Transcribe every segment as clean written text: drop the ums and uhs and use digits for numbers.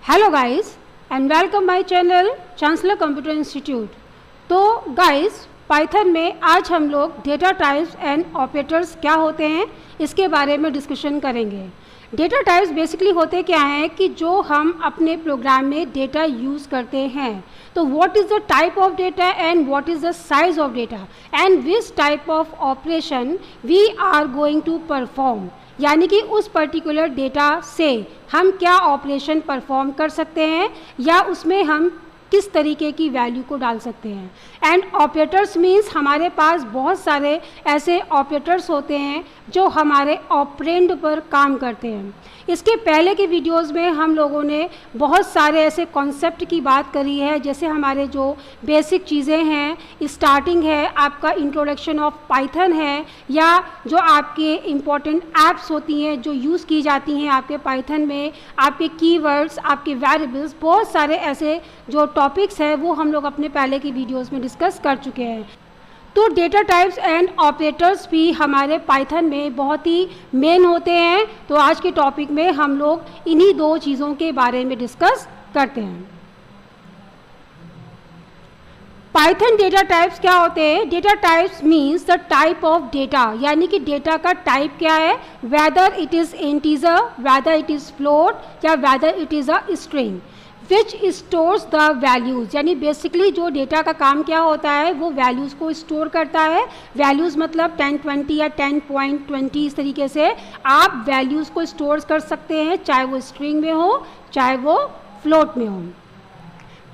Hello guys and welcome my channel chancellor computer institute. तो guys Python में आज हम लोग डेटा टाइप्स एंड ऑपरेटर्स क्या होते हैं इसके बारे में डिस्कशन करेंगे। डेटा टाइप्स बेसिकली होते क्या हैं कि जो हम अपने प्रोग्राम में डेटा यूज़ करते हैं, तो what is the type of data and what is the size of data and which type of operation we are going to perform, यानी कि उस पर्टिकुलर डेटा से हम क्या ऑपरेशन परफॉर्म कर सकते हैं या उसमें हम किस तरीके की वैल्यू को डाल सकते हैं। एंड ऑपरेटर्स मीन्स हमारे पास बहुत सारे ऐसे ऑपरेटर्स होते हैं जो हमारे ऑपरेंड पर काम करते हैं। इसके पहले के वीडियोस में हम लोगों ने बहुत सारे ऐसे कॉन्सेप्ट की बात करी है, जैसे हमारे जो बेसिक चीज़ें हैं, स्टार्टिंग है, आपका इंट्रोडक्शन ऑफ पाइथन है, या जो आपके इम्पॉर्टेंट ऐप्स होती हैं जो यूज़ की जाती हैं आपके पाइथन में, आपके कीवर्ड्स, आपके वेरिएबल्स, बहुत सारे ऐसे जो टॉपिक्स हैं वो हम लोग अपने पहले की वीडियोस में डिस्कस कर चुके हैं। तो डेटा टाइप्स एंड ऑपरेटर्स भी हमारे पाइथन में बहुत ही मेन होते हैं। तो आज के टॉपिक में हम लोग इन्हीं दो चीज़ों के बारे में डिस्कस करते हैं। पाइथन डेटा टाइप्स क्या होते हैं? Data types means the type of data, यानी कि डेटा का टाइप क्या है, whether it is integer, whether it is float या whether it is a string which stores the values. यानी बेसिकली जो डेटा का काम क्या होता है वो वैल्यूज़ को स्टोर करता है। वैल्यूज़ मतलब 1020 या 10.20 इस तरीके से आप वैल्यूज़ को स्टोर कर सकते हैं, चाहे वो स्ट्रिंग में हो चाहे वो फ्लोट में हो।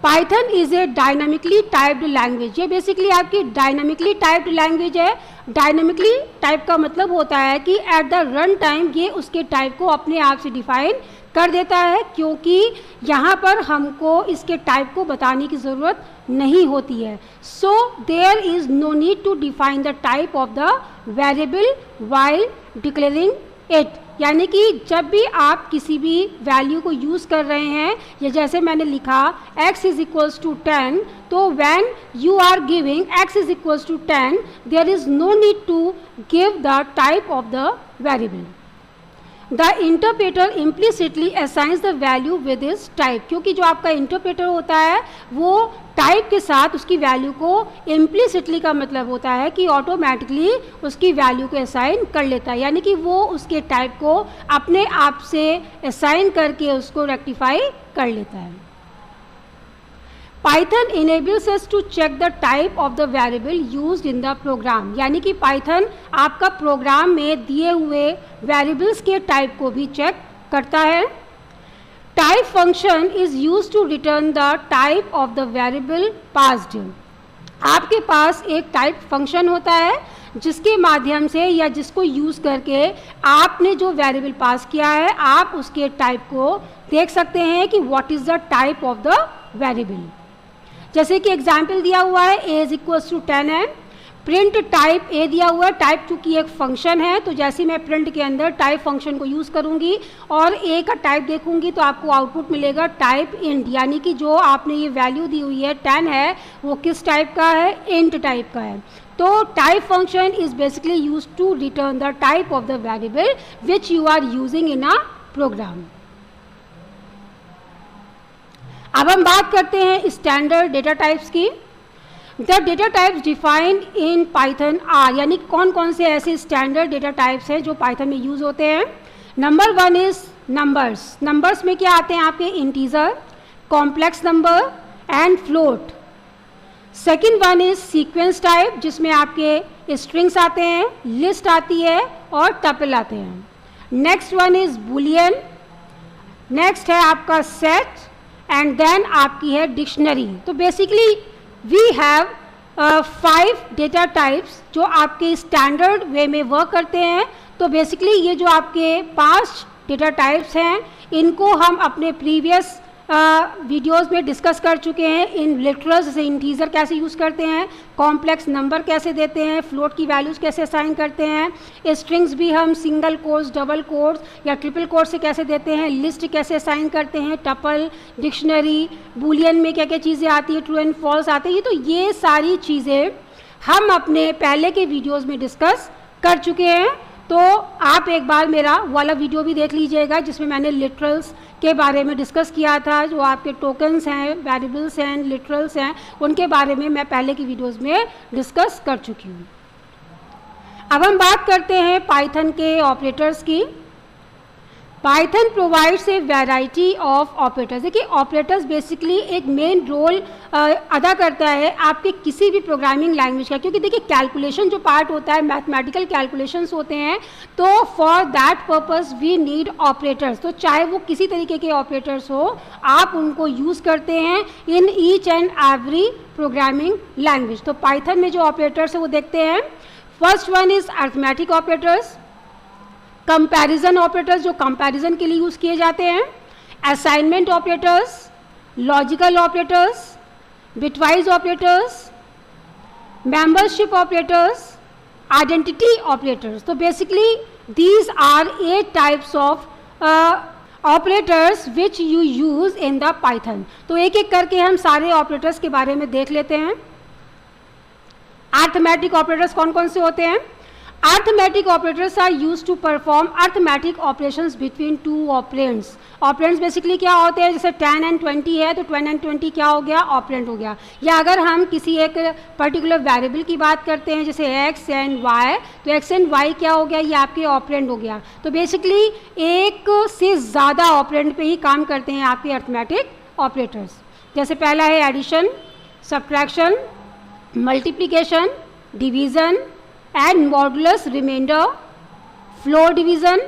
Python is a dynamically typed language. ये बेसिकली आपकी डायनामिकली टाइप्ड लैंग्वेज है। डायनामिकली टाइप का मतलब होता है कि एट द रन टाइम ये उसके टाइप को अपने आप से डिफाइन कर देता है, क्योंकि यहाँ पर हमको इसके टाइप को बताने की ज़रूरत नहीं होती है। So there is no need to define the type of the variable while declaring it. यानी कि जब भी आप किसी भी वैल्यू को यूज़ कर रहे हैं, या जैसे मैंने लिखा x इज इक्वल्स टू 10, तो when you are giving x is equals to 10 there is no need to give the type of the variable. The interpreter implicitly assigns the value with is type, क्योंकि जो आपका interpreter होता है वो type के साथ उसकी वैल्यू को इम्प्लिसिटली का मतलब होता है कि ऑटोमेटिकली उसकी वैल्यू को असाइन कर लेता है, यानी कि वो उसके टाइप को अपने आप से असाइन करके उसको रेक्टिफाई कर लेता है। Python enables us to check the type of the variable used in the program, यानी कि पाइथन आपका प्रोग्राम में दिए हुए वेरिएबल्स के टाइप को भी चेक करता है। Type function is used to return the type of the variable passed. आपके पास एक टाइप फंक्शन होता है जिसके माध्यम से या जिसको यूज़ करके आपने जो वेरिएबल पास किया है आप उसके टाइप को देख सकते हैं कि what is the type of the variable. जैसे कि एग्जाम्पल दिया हुआ है a इज इक्वल्स टू 10 है, प्रिंट टाइप a दिया हुआ है, टाइप टू की एक फंक्शन है। तो जैसे मैं प्रिंट के अंदर टाइप फंक्शन को यूज़ करूंगी और a का टाइप देखूंगी तो आपको आउटपुट मिलेगा टाइप इंट, यानी कि जो आपने ये वैल्यू दी हुई है 10 है वो किस टाइप का है, इंट टाइप का है। तो type function is basically use to return the type of the variable which you are using in a program. अब हम बात करते हैं स्टैंडर्ड डेटा टाइप्स की। The data types defined in Python are, यानी कौन कौन से ऐसे स्टैंडर्ड डेटा टाइप्स हैं जो पाइथन में यूज़ होते हैं। Number 1 is numbers. नंबर्स में क्या आते हैं आपके, integer, complex number and float. Second one is sequence type, जिसमें आपके स्ट्रिंग्स आते हैं, लिस्ट आती है और टपल आते हैं। Next one is Boolean. Next है आपका सेट एंड देन आपकी है डिक्शनरी। तो basically we have 5 data types जो आपके स्टैंडर्ड वे में वर्क करते हैं। तो बेसिकली ये जो आपके 5 डेटा टाइप्स हैं इनको हम अपने प्रीवियस वीडियोस में डिस्कस कर चुके हैं। इन लिटरल्स जैसे इंटीजर कैसे यूज़ करते हैं, कॉम्प्लेक्स नंबर कैसे देते हैं, फ्लोट की वैल्यूज़ कैसे असाइन करते हैं, स्ट्रिंग्स भी हम सिंगल कोट्स, डबल कोट्स या ट्रिपल कोट्स से कैसे देते हैं, लिस्ट कैसे असाइन करते हैं, टपल, डिक्शनरी, बुलियन में क्या क्या चीज़ें आती हैं, ट्रू एंड फॉल्स आते हैं। तो ये सारी चीज़ें हम अपने पहले के वीडियोज़ में डिस्कस कर चुके हैं। तो आप एक बार मेरा वाला वीडियो भी देख लीजिएगा जिसमें मैंने लिटरल्स के बारे में डिस्कस किया था। जो आपके टोकन्स हैं, वेरिएबल्स हैं, लिटरल्स हैं, उनके बारे में मैं पहले की वीडियोस में डिस्कस कर चुकी हूँ। अब हम बात करते हैं पाइथन के ऑपरेटर्स की। Python provides a variety of operators. देखिए ऑपरेटर्स बेसिकली एक मेन रोल अदा करता है आपके किसी भी प्रोग्रामिंग लैंग्वेज का, क्योंकि देखिए कैलकुलेशन जो पार्ट होता है, मैथमेटिकल कैलकुलेशंस होते हैं, तो for that purpose we need operators. तो चाहे वो किसी तरीके के ऑपरेटर्स हो, आप उनको यूज़ करते हैं in each and every programming language. तो पाइथन में जो ऑपरेटर्स है वो देखते हैं। First one is arithmetic operators, comparison operators जो कंपैरिजन के लिए यूज़ किए जाते हैं, assignment operators, logical operators, bitwise operators, membership operators, identity operators. तो basically these are 8 types of operators which you use in the Python. तो एक एक करके हम सारे ऑपरेटर्स के बारे में देख लेते हैं। अरिथमेटिक ऑपरेटर्स कौन कौन से होते हैं? Arithmetic operators are used to perform arithmetic operations between two operands. Operands basically क्या होते हैं? जैसे 10 and 20 है तो 10 and 20 क्या हो गया? ऑपरेंड हो गया। या अगर हम किसी एक पर्टिकुलर वेरिएबल की बात करते हैं जैसे x and y, तो x and y क्या हो गया? ये आपके ऑपरेंड हो गया। तो बेसिकली एक से ज़्यादा ऑपरेंड पे ही काम करते हैं आपके अरिथमेटिक ऑपरेटर्स। जैसे पहला है addition, subtraction, multiplication, division and modulus remainder, floor division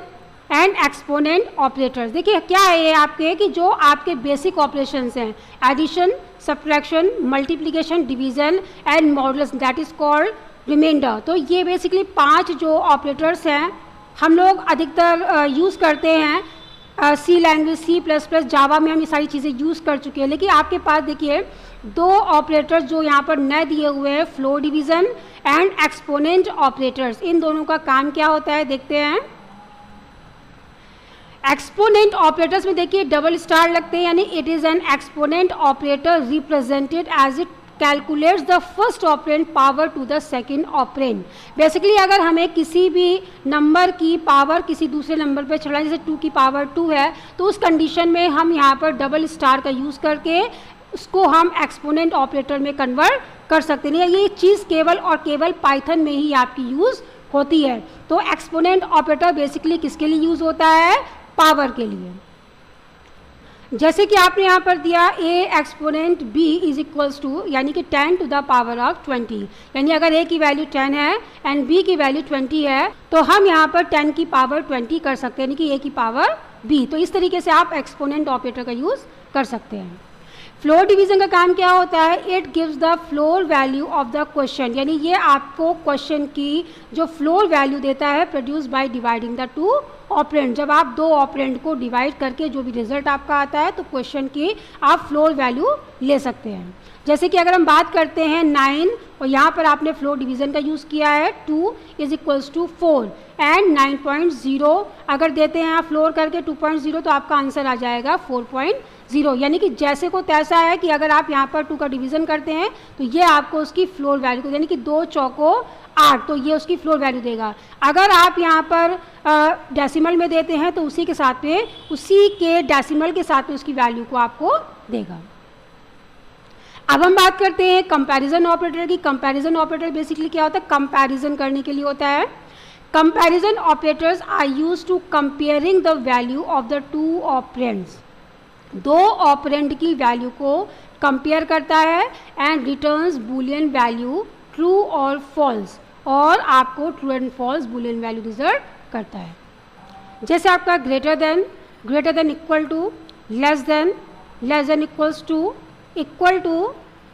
and exponent operators. देखिए क्या है ये आपके कि जो आपके बेसिक ऑपरेशंस हैं, addition, subtraction, multiplication, division and modulus, that is called remainder. तो ये बेसिकली 5 जो ऑपरेटर्स हैं हम लोग अधिकतर यूज़ करते हैं। सी लैंग्वेज, C++, जावा में हम ये सारी चीज़ें यूज़ कर चुके हैं। लेकिन आपके पास देखिए 2 ऑपरेटर्स जो यहाँ पर नए दिए हुए हैं, floor division and exponent operators. इन दोनों का काम क्या होता है देखते हैं। एक्सपोनेंट ऑपरेटर्स में देखिए डबल स्टार लगते हैं, यानी it is an exponent operator represented as it calculates the first operand power to the second operand. Basically अगर हमें किसी भी नंबर की पावर किसी दूसरे नंबर पर चढ़ाए, जैसे 2 की पावर 2 है, तो उस कंडीशन में हम यहाँ पर डबल स्टार का यूज़ करके उसको हम एक्सपोनेंट ऑपरेटर में कन्वर्ट कर सकते हैं। ये चीज़ केवल और केवल पाइथन में ही आपकी यूज़ होती है। तो एक्सपोनेंट ऑपरेटर बेसिकली किसके लिए यूज़ होता है? पावर के लिए। जैसे कि आपने यहाँ पर दिया a exponent b is equals to, यानी कि 10 टू द पावर ऑफ 20, यानी अगर a की वैल्यू 10 है एंड b की वैल्यू 20 है तो हम यहाँ पर 10 की पावर 20 कर सकते हैं, यानी कि a की पावर b। तो इस तरीके से आप एक्सपोनेंट ऑपरेटर का यूज़ कर सकते हैं। फ्लोर डिवीज़न का काम क्या होता है? It gives the floor value of the question, यानी ये आपको क्वेश्चन की जो फ्लोर वैल्यू देता है produce by dividing the 2 operand. जब आप 2 ऑपरेंड को डिवाइड करके जो भी रिजल्ट आपका आता है तो क्वेश्चन की आप फ्लोर वैल्यू ले सकते हैं। जैसे कि अगर हम बात करते हैं 9 और यहाँ पर आपने फ्लोर डिवीज़न का यूज़ किया है, 2 इज इक्वल्स टू 4 एंड 9.0 अगर देते हैं आप फ्लोर करके 2.0 तो आपका आंसर आ जाएगा 4.0, यानी कि जैसे को तैसा है कि अगर आप यहाँ पर 2 का डिवीज़न करते हैं तो ये आपको उसकी फ्लोर वैल्यू को, यानी कि 2 चौको 8, तो ये उसकी फ्लोर वैल्यू देगा। अगर आप यहाँ पर डेसिमल में देते हैं तो उसी के साथ में, उसी के डेसिमल के साथ में उसकी वैल्यू को आपको देगा। अब हम बात करते हैं कंपैरिजन ऑपरेटर की। कंपैरिजन ऑपरेटर बेसिकली क्या होता है? कंपैरिजन करने के लिए होता है। Comparison operators are used to comparing the value of the 2 operands. 2 operand की वैल्यू को कंपेयर करता है and returns Boolean value true और फॉल्स, और आपको true and false Boolean value result करता है। जैसे आपका greater than equal to, less than equals to, equal to,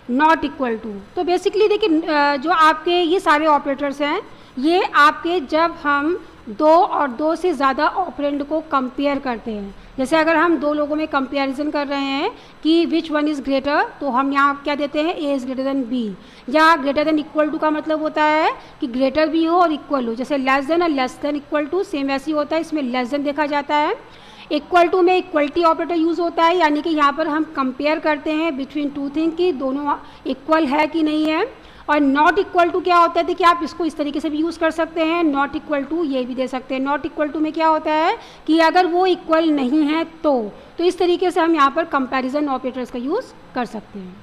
not equal to. तो बेसिकली देखिए जो आपके ये सारे ऑपरेटर्स हैं ये आपके जब हम 2 और 2 से ज़्यादा ऑपरेंड को कंपेयर करते हैं, जैसे अगर हम 2 लोगों में कंपैरिजन कर रहे हैं कि विच वन इज़ ग्रेटर, तो हम यहाँ क्या देते हैं? a is greater than b। या ग्रेटर देन इक्वल टू का मतलब होता है कि ग्रेटर भी हो और इक्वल हो। जैसे लेस देन और less than equal to same वैसे ही होता है, इसमें लेस देन देखा जाता है। इक्वल टू में इक्वलिटी ऑपरेटर यूज़ होता है, यानी कि यहाँ पर हम कंपेयर करते हैं बिटवीन 2 थिंग कि दोनों इक्वल है कि नहीं है। और नॉट इक्वल टू क्या होता है, देखिए आप इसको इस तरीके से भी यूज़ कर सकते हैं, नॉट इक्वल टू ये भी दे सकते हैं। नॉट इक्वल टू में क्या होता है कि अगर वो इक्वल नहीं है तो इस तरीके से हम यहाँ पर कंपैरिजन ऑपरेटर्स का यूज़ कर सकते हैं।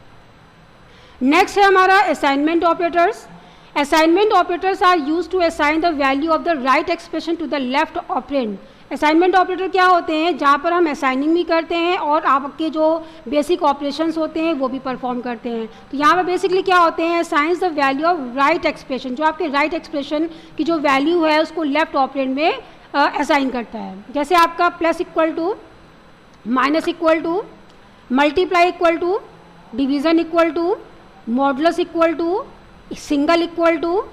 नेक्स्ट है हमारा assignment operators. Assignment operators are use to assign the value of the right expression to the left operand. Assignment operator क्या होते हैं, जहाँ पर हम असाइनिंग भी करते हैं और आपके जो बेसिक ऑपरेशंस होते हैं वो भी परफॉर्म करते हैं। तो यहाँ पर बेसिकली क्या होते हैं, assigns the value of right expression, जो आपके राइट एक्सप्रेशन की जो वैल्यू है उसको लेफ्ट ऑपरेंड में असाइन करता है। जैसे आपका plus equal to, minus equal to, multiply equal to, division equal to, modulus equal to, single equal to,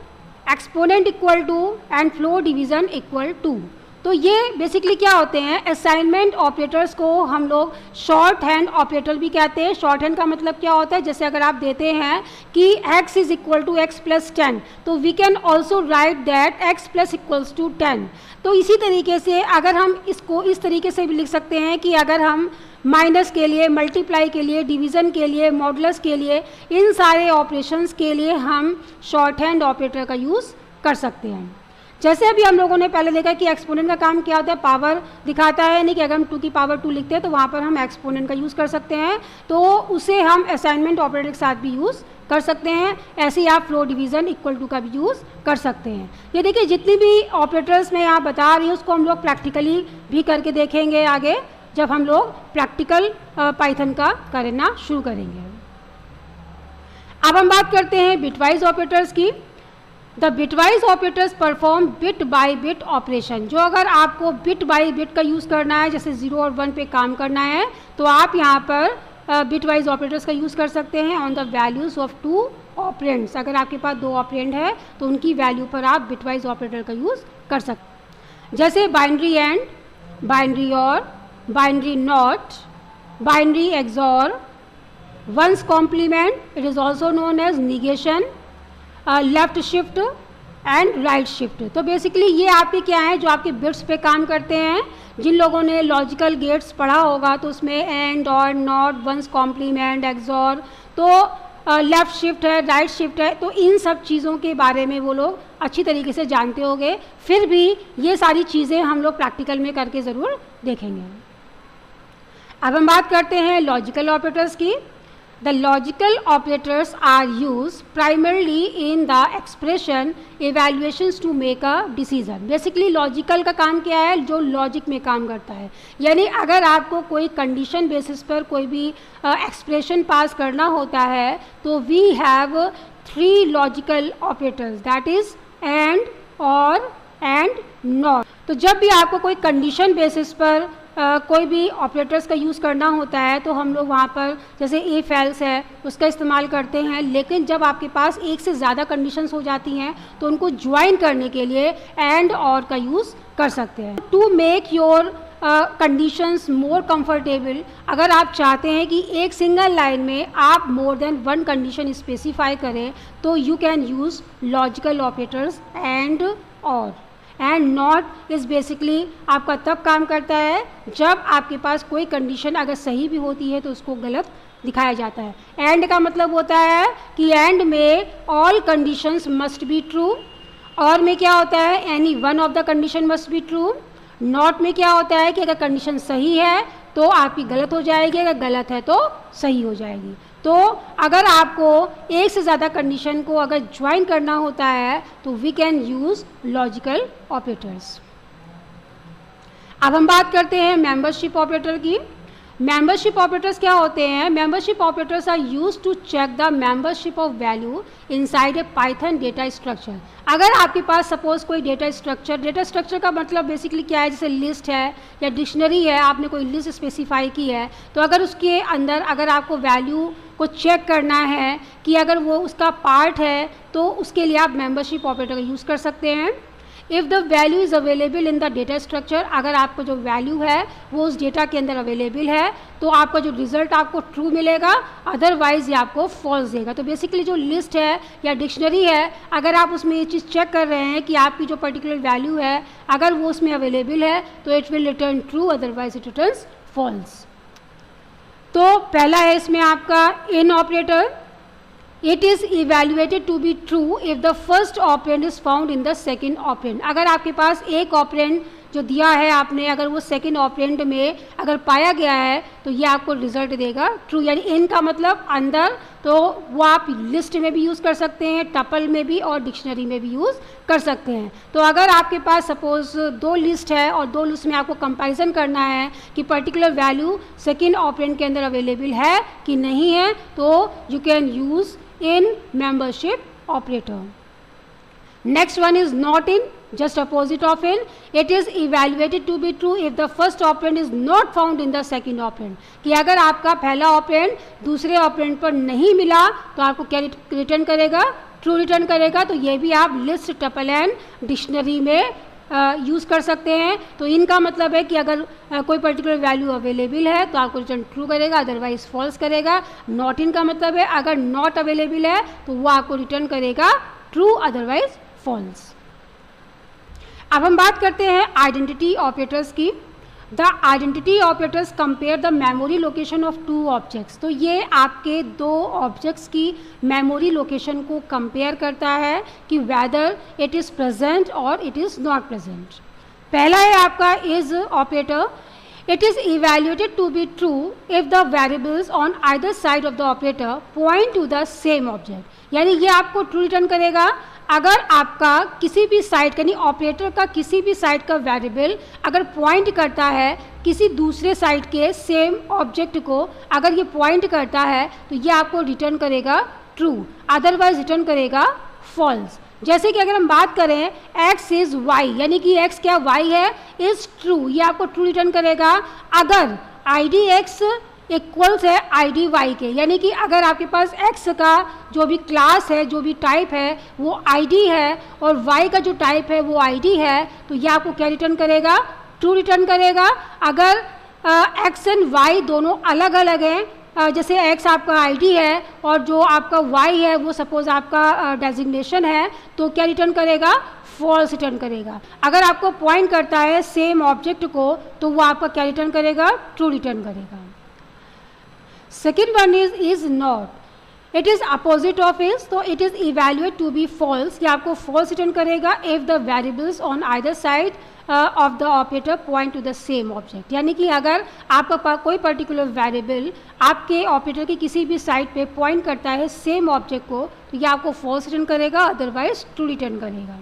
exponent equal to and floor division equal to. तो ये बेसिकली क्या होते हैं, असाइनमेंट ऑपरेटर्स को हम लोग शॉर्ट हैंड ऑपरेटर भी कहते हैं। शॉर्ट हैंड का मतलब क्या होता है, जैसे अगर आप देते हैं कि x is equal to x plus 10, तो we can also write that x plus equals to 10। तो इसी तरीके से अगर हम इसको इस तरीके से भी लिख सकते हैं कि अगर हम माइनस के लिए, मल्टीप्लाई के लिए, डिवीज़न के लिए, मॉडुलस के लिए, इन सारे ऑपरेशंस के लिए हम शॉर्ट हैंड ऑपरेटर का यूज़ कर सकते हैं। जैसे अभी हम लोगों ने पहले देखा कि एक्सपोनेंट का काम क्या होता है, पावर दिखाता है, नहीं कि अगर हम 2 की पावर 2 लिखते हैं तो वहाँ पर हम एक्सपोनेंट का यूज़ कर सकते हैं, तो उसे हम असाइनमेंट ऑपरेटर के साथ भी यूज़ कर सकते हैं। ऐसे ही आप फ्लो डिवीज़न इक्वल टू का भी यूज़ कर सकते हैं। ये देखिए जितनी भी ऑपरेटर्स मैं यहाँ बता रही हूँ उसको हम लोग प्रैक्टिकली भी करके देखेंगे आगे, जब हम लोग प्रैक्टिकल पाइथन का करना शुरू करेंगे। अब हम बात करते हैं बिटवाइज ऑपरेटर्स की। The bitwise operators perform bit by bit operation. जो अगर आपको बिट बाय बिट का यूज़ करना है, जैसे 0 और 1 पे काम करना है, तो आप यहाँ पर बिटवाइज ऑपरेटर्स का यूज़ कर सकते हैं on the values of 2 operands. अगर आपके पास 2 ऑपरेंड है तो उनकी वैल्यू पर आप बिटवाइज ऑपरेटर का यूज़ कर सकते हैं, जैसे binary and, binary or, binary not, binary XOR, one's complement, it is also known as negation, left shift and right shift. तो बेसिकली ये आपके क्या है, जो आपके बिट्स पे काम करते हैं। जिन लोगों ने लॉजिकल गेट्स पढ़ा होगा तो उसमें एंड और नॉट, वंस कॉम्प्लीमेंट, एक्सॉर, तो लेफ़्ट शिफ्ट है, राइट शिफ्ट है, तो इन सब चीज़ों के बारे में वो लोग अच्छी तरीके से जानते होंगे। फिर भी ये सारी चीज़ें हम लोग प्रैक्टिकल में करके ज़रूर देखेंगे। अब हम बात करते हैं लॉजिकल ऑपरेटर्स की। The logical operators are use primarily in the expression evaluations to make a decision. Basically logical का काम क्या है, जो लॉजिक में काम करता है। यानी अगर आपको कोई कंडीशन बेसिस पर कोई भी एक्सप्रेशन पास करना होता है तो we have 3 logical operators, that is and, or and not. तो जब भी आपको कोई कंडीशन बेसिस पर कोई भी ऑपरेटर्स का यूज़ करना होता है तो हम लोग वहाँ पर जैसे इफ एल्स है उसका इस्तेमाल करते हैं। लेकिन जब आपके पास एक से ज़्यादा कंडीशंस हो जाती हैं तो उनको ज्वाइन करने के लिए एंड और का यूज़ कर सकते हैं। To make your conditions more comfortable, अगर आप चाहते हैं कि एक सिंगल लाइन में आप मोर देन 1 कंडीशन स्पेसिफाई करें तो you can use logical operators and or. And not is basically आपका तब काम करता है जब आपके पास कोई कंडीशन अगर सही भी होती है तो उसको गलत दिखाया जाता है। एंड का मतलब होता है कि एंड में all conditions must be true, और में क्या होता है any one of the condition must be true. Not में क्या होता है कि अगर कंडीशन सही है तो आपकी गलत हो जाएगी, अगर गलत है तो सही हो जाएगी। तो अगर आपको एक से ज़्यादा कंडीशन को अगर ज्वाइन करना होता है तो we can use logical operators. अब हम बात करते हैं मेंबरशिप ऑपरेटर की। मेंबरशिप ऑपरेटर्स क्या होते हैं? Membership operators are used to check the membership of value inside a Python data structure. अगर आपके पास सपोज कोई डेटा स्ट्रक्चर का मतलब बेसिकली क्या है, जैसे लिस्ट है या डिक्शनरी है, आपने कोई लिस्ट स्पेसिफाई की है, तो अगर उसके अंदर अगर आपको वैल्यू को चेक करना है कि अगर वो उसका पार्ट है तो उसके लिए आप मेंबरशिप ऑपरेटर का यूज़ कर सकते हैं। If the value is available in the data structure, अगर आपको जो वैल्यू है वो उस डेटा के अंदर अवेलेबल है तो आपका जो रिजल्ट आपको ट्रू मिलेगा, अदरवाइज ये आपको फॉल्स देगा। तो बेसिकली जो लिस्ट है या डिक्शनरी है, अगर आप उसमें ये चीज़ चेक कर रहे हैं कि आपकी जो पर्टिकुलर वैल्यू है अगर वो उसमें अवेलेबल है तो it will return true, otherwise it returns false. तो पहला है इसमें आपका in operator. It is evaluated to be true if the first operand is found in the second operand. अगर आपके पास एक ऑपरेंड जो दिया है आपने, अगर वो सेकेंड ऑपरेंड में अगर पाया गया है तो ये आपको रिजल्ट देगा ट्रू। यानी इन का मतलब अंदर, तो वो आप लिस्ट में भी यूज़ कर सकते हैं, टपल में भी और डिक्शनरी में भी यूज़ कर सकते हैं। तो अगर आपके पास सपोज 2 लिस्ट है और 2 लिस्ट में आपको कंपैरिजन करना है कि पर्टिकुलर वैल्यू सेकेंड ऑपरेंड के अंदर अवेलेबल है कि नहीं है, तो you can use in membership operator. Next one is not in, just opposite of in. It is evaluated to be true if the first operand is not found in the second operand. कि अगर आपका पहला operand दूसरे operand पर नहीं मिला तो आपको क्या रिटर्न करेगा? ट्रू रिटर्न करेगा। तो ये भी आप लिस्ट, टपल एंड डिक्शनरी में यूज़ कर सकते हैं। तो इनका मतलब है कि अगर कोई पर्टिकुलर वैल्यू अवेलेबल है तो आपको रिटर्न ट्रू करेगा, अदरवाइज फॉल्स करेगा। नॉट इन का मतलब है अगर नॉट अवेलेबल है तो वो आपको रिटर्न करेगा ट्रू, अदरवाइज फॉल्स। अब हम बात करते हैं आइडेंटिटी ऑपरेटर्स की। The identity operators compare the memory location of 2 objects. तो ये आपके 2 ऑब्जेक्ट्स की मेमोरी लोकेशन को कंपेयर करता है कि वेदर इट इज़ प्रेजेंट और इट इज़ नॉट प्रेजेंट। पहला है आपका is operator. It is evaluated to be true if the variables on either side of the operator point to the same object. यानी ये आपको ट्रू रिटर्न करेगा अगर आपका किसी भी साइड, यानी ऑपरेटर का किसी भी साइड का वेरिएबल अगर पॉइंट करता है किसी दूसरे साइड के सेम ऑब्जेक्ट को, अगर ये पॉइंट करता है तो ये आपको रिटर्न करेगा ट्रू, अदरवाइज रिटर्न करेगा फॉल्स। जैसे कि अगर हम बात करें x इज़ y, यानी कि x क्या y है, इज़ ट्रू, ये आपको ट्रू रिटर्न करेगा अगर ID x इक्वल्स है ID y के। यानी कि अगर आपके पास x का जो भी क्लास है, जो भी टाइप है वो ID है और y का जो टाइप है वो ID है, तो ये आपको क्या रिटर्न करेगा? ट्रू रिटर्न करेगा। अगर x एंड y दोनों अलग अलग हैं, जैसे x आपका ID है और जो आपका y है वो सपोज आपका डेजिग्नेशन है, तो क्या रिटर्न करेगा? फॉल्स रिटर्न करेगा। अगर आपको पॉइंट करता है सेम ऑब्जेक्ट को तो वो आपका क्या रिटर्न करेगा? ट्रू रिटर्न करेगा। Second one is not. It is opposite of is, तो it is evaluate to be false, कि आपको फॉल्स रिटर्न करेगा if the variables on either side of the operator point to the same object. यानी कि अगर आपका कोई particular variable आपके ऑपरेटर की किसी भी साइड पे पॉइंट करता है सेम ऑब्जेक्ट को, तो ये आपको फॉल्स रिटर्न करेगा, अदरवाइज ट्रू रिटर्न करेगा।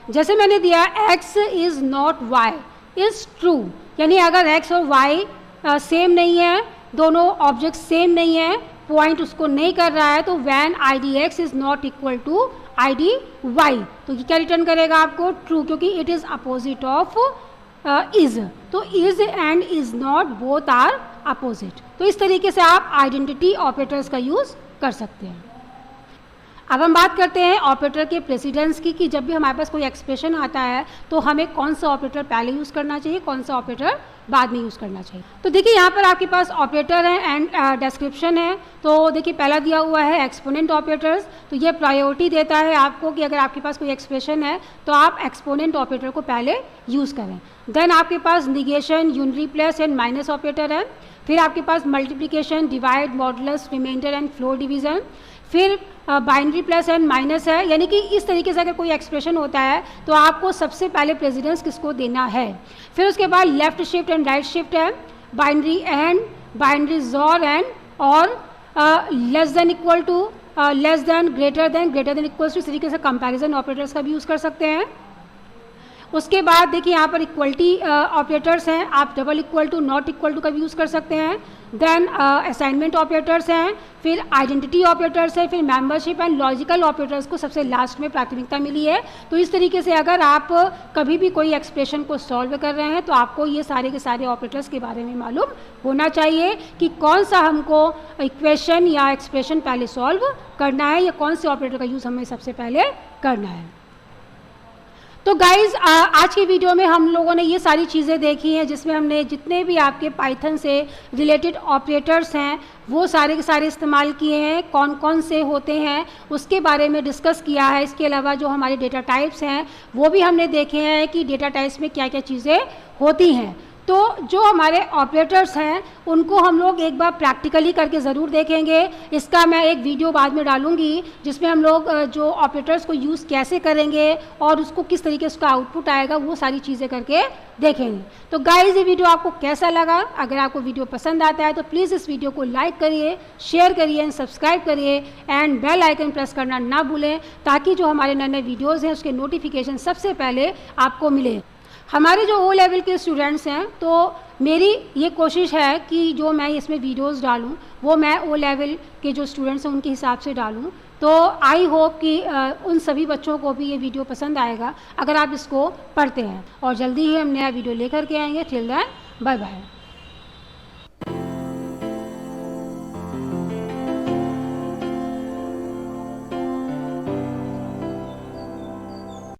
जैसे मैंने दिया x is not y is true, यानी अगर x और y सेम नहीं है, दोनों ऑब्जेक्ट सेम नहीं है, पॉइंट उसको नहीं कर रहा है, तो when ID x is not equal to ID y, तो ये क्या रिटर्न करेगा आपको? ट्रू, क्योंकि it is opposite of is. तो is and is not both are opposite. तो इस तरीके से आप आइडेंटिटी ऑपरेटर्स का यूज़ कर सकते हैं। अब हम बात करते हैं ऑपरेटर के प्रेसिडेंस की, कि जब भी हमारे पास कोई एक्सप्रेशन आता है तो हमें कौन सा ऑपरेटर पहले यूज़ करना चाहिए, कौन सा ऑपरेटर बाद में यूज़ करना चाहिए। तो देखिए यहाँ पर आपके पास ऑपरेटर है एंड डिस्क्रिप्शन है। तो देखिए पहला दिया हुआ है एक्सपोनेंट ऑपरेटर्स, तो ये प्रायोरिटी देता है आपको कि अगर आपके पास कोई एक्सप्रेशन है तो आप एक्सपोनेंट ऑपरेटर को पहले यूज़ करें। देन आपके पास negation, unitary plus and minus operator है। फिर आपके पास multiplication, divide, modulus, remainder and floor division. फिर बाइनरी प्लस एंड माइनस है। यानी कि इस तरीके से अगर कोई एक्सप्रेशन होता है तो आपको सबसे पहले प्रेसिडेंस किसको देना है। फिर उसके बाद left shift and right shift है, binary and, binary XOR and, और less than equal to, less than, greater than equals to. इस तरीके से कंपैरिजन ऑपरेटर्स का भी यूज़ कर सकते हैं। उसके बाद देखिए यहाँ पर इक्वलिटी ऑपरेटर्स हैं, आप double equal to, not equal to का भी यूज़ कर सकते हैं। देन असाइनमेंट ऑपरेटर्स हैं, फिर आइडेंटिटी ऑपरेटर्स हैं, फिर मेंबरशिप एंड लॉजिकल ऑपरेटर्स को सबसे लास्ट में प्राथमिकता मिली है। तो इस तरीके से अगर आप कभी भी कोई एक्सप्रेशन को सॉल्व कर रहे हैं तो आपको ये सारे के सारे ऑपरेटर्स के बारे में मालूम होना चाहिए कि कौन सा हमको इक्वेशन या एक्सप्रेशन पहले सॉल्व करना है या कौन से ऑपरेटर का यूज़ हमें सबसे पहले करना है। तो गाइज़ आज की वीडियो में हम लोगों ने ये सारी चीज़ें देखी हैं जिसमें हमने जितने भी आपके पाइथन से रिलेटेड ऑपरेटर्स हैं वो सारे के सारे इस्तेमाल किए हैं, कौन कौन से होते हैं उसके बारे में डिस्कस किया है। इसके अलावा जो हमारे डेटा टाइप्स हैं वो भी हमने देखे हैं कि डेटा टाइप्स में क्या क्या चीज़ें होती हैं। तो जो हमारे ऑपरेटर्स हैं उनको हम लोग एक बार प्रैक्टिकली करके ज़रूर देखेंगे। इसका मैं एक वीडियो बाद में डालूंगी जिसमें हम लोग जो ऑपरेटर्स को यूज़ कैसे करेंगे और उसको किस तरीके से उसका आउटपुट आएगा वो सारी चीज़ें करके देखेंगे। तो गाइस, ये वीडियो आपको कैसा लगा? अगर आपको वीडियो पसंद आता है तो प्लीज़ इस वीडियो को लाइक करिए, शेयर करिए एंड सब्सक्राइब करिए एंड बेल आइकन प्रेस करना ना भूलें, ताकि जो हमारे नए नए वीडियोज़ हैं उसके नोटिफिकेशन सबसे पहले आपको मिले। हमारे जो ओ लेवल के स्टूडेंट्स हैं, तो मेरी ये कोशिश है कि जो मैं इसमें वीडियोस डालूं वो मैं ओ लेवल के जो स्टूडेंट्स हैं उनके हिसाब से डालूं। तो आई होप कि उन सभी बच्चों को भी ये वीडियो पसंद आएगा अगर आप इसको पढ़ते हैं। और जल्दी ही हम नया वीडियो लेकर के आएंगे। Till then, bye bye.